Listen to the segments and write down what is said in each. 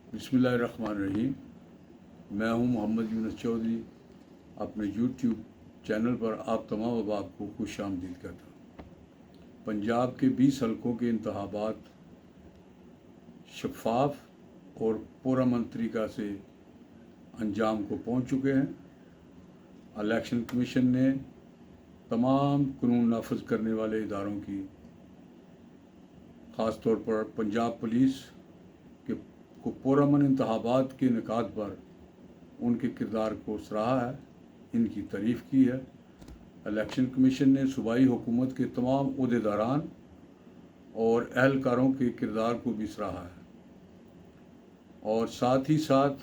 बिस्मिल्लाहिर्रहमानिर्रहीम। मैं हूं मोहम्मद यूनुस चौधरी। अपने यूट्यूब चैनल पर आप तमाम अहबाब को खुश आमदीद कहता हूँ। पंजाब के 20 हलकों के इंतखाबात शफाफ और पुरअमन तरीक़ा से अंजाम को पहुँच चुके हैं। इलेक्शन कमीशन ने तमाम कानून नाफज करने वाले इदारों की, ख़ास तौर पर पंजाब पुलिस को पुरअमन इंतखाबात के इनेकाद पर उनके किरदार को सराहा है, इनकी तारीफ़ की है। इलेक्शन कमीशन ने सूबाई हुकूमत के तमाम ओहदेदारान और अहलकारों के किरदार को भी सराहा है और साथ ही साथ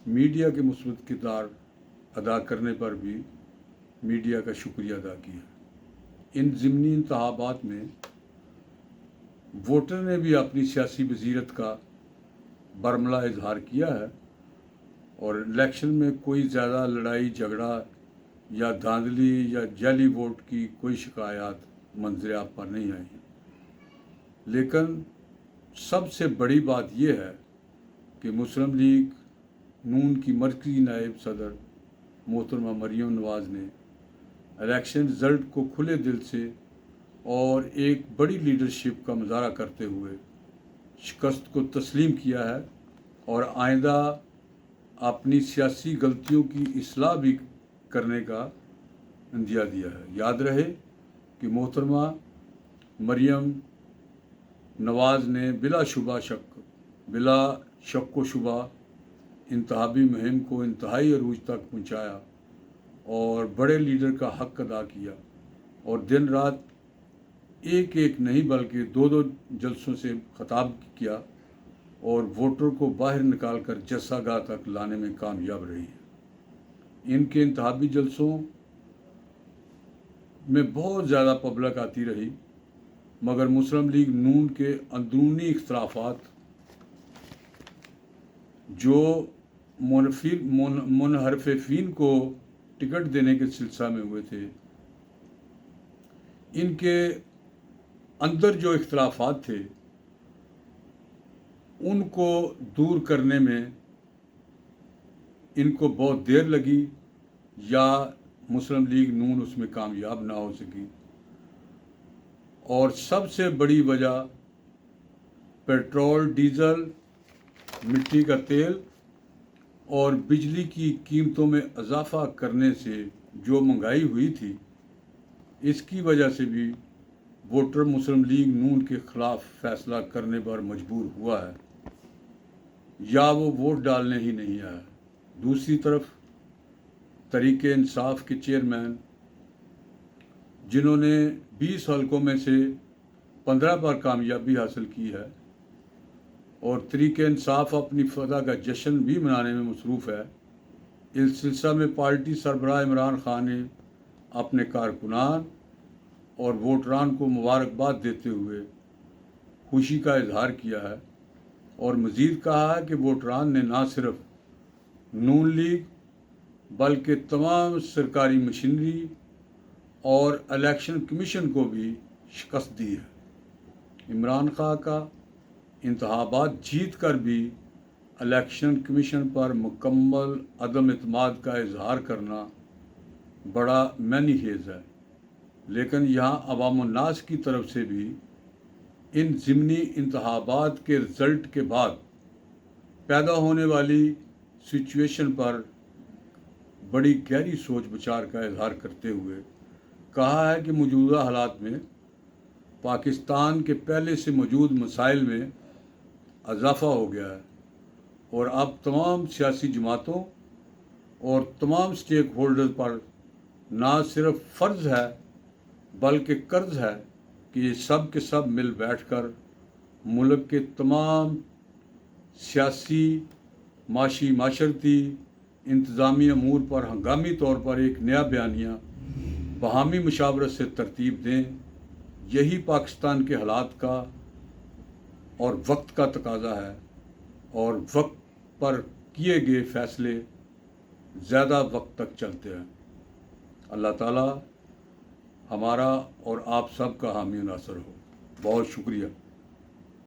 मीडिया के मुस्बत किरदार अदा करने पर भी मीडिया का शुक्रिया अदा किया। इन ज़िमनी इंतखाबात में वोटर ने भी अपनी सियासी बसीरत का बरमला इजहार किया है और इलेक्शन में कोई ज़्यादा लड़ाई झगड़ा या धांधली या जाली वोट की कोई शिकायत मंजर आप पर नहीं आई। लेकिन सबसे बड़ी बात यह है कि मुस्लिम लीग नून की मरकज़ी नायब सदर मोहतरमा मरियम नवाज़ ने इलेक्शन रिज़ल्ट को खुले दिल से और एक बड़ी लीडरशिप का मुजाहरा करते हुए शिकस्त को तस्लीम किया है और आइंदा अपनी सियासी गलतियों की इस्लाह भी करने का इंदिया दिया है। याद रहे कि मोहतरमा मरियम नवाज़ ने बिला शक व शुबा इंतखाबी मुहिम को इंतहाई अरूज तक पहुँचाया और बड़े लीडर का हक़ अदा किया और दिन रात एक एक नहीं बल्कि दो दो जलसों से खिताब किया और वोटर को बाहर निकाल कर जस्सागाह तक लाने में कामयाब रही है। इनके इंतखाबी जलसों में बहुत ज़्यादा पब्लिक आती रही, मगर मुस्लिम लीग नून के अंदरूनी इख्तलाफात जो मुनहरफीन को टिकट देने के सिलसिले में हुए थे, इनके अंदर जो इख्तलाफात थे उनको दूर करने में इनको बहुत देर लगी या मुस्लिम लीग नून उसमें कामयाब ना हो सकी। और सबसे बड़ी वजह पेट्रोल, डीज़ल, मिट्टी का तेल और बिजली की कीमतों में इजाफा करने से जो महंगाई हुई थी, इसकी वजह से भी वोटर मुस्लिम लीग नून के ख़िलाफ़ फैसला करने पर मजबूर हुआ है या वो वोट डालने ही नहीं आया। दूसरी तरफ तहरीक इंसाफ के चेयरमैन, जिन्होंने 20 हलकों में से 15 पर कामयाबी हासिल की है और तहरीक इंसाफ अपनी फतह का जश्न भी मनाने में मसरूफ़ है, इस सिलसिले में पार्टी सरबराह इमरान खान ने अपने कारकुनान और वोटरान को मुबारकबाद देते हुए खुशी का इजहार किया है और मज़ीद कहा है कि वोटरान ने न सिर्फ नून लीग बल्कि तमाम सरकारी मशीनरी और इलेक्शन कमीशन को भी शिकस्त दी है। इमरान खान का इंतखाबात जीत कर भी इलेक्शन कमीशन पर मुकम्मल अदम एतमाद का इजहार करना बड़ा मैनी खेज़ है, लेकिन यहाँ अवामुन्नास की तरफ से भी इन ज़िमनी इंतखाबात के रिज़ल्ट के बाद पैदा होने वाली सिचुएशन पर बड़ी गहरी सोच विचार का इजहार करते हुए कहा है कि मौजूदा हालात में पाकिस्तान के पहले से मौजूद मसाइल में इजाफ़ा हो गया है और अब तमाम सियासी जमातों और तमाम स्टेक होल्डर्स पर ना सिर्फ फ़र्ज़ है बल्कि कर्ज है कि ये सब के सब मिल बैठकर मुल्क के तमाम सियासी, माशी, माशरती, इंतज़ामी अमूर पर हंगामी तौर पर एक नया बयानिया बाहमी मुशावरत से तरतीब दें। यही पाकिस्तान के हालात का और वक्त का तकाजा है और वक्त पर किए गए फ़ैसले ज़्यादा वक्त तक चलते हैं। अल्लाह ताला हमारा और आप सब का हामी नासर हो। बहुत शुक्रिया।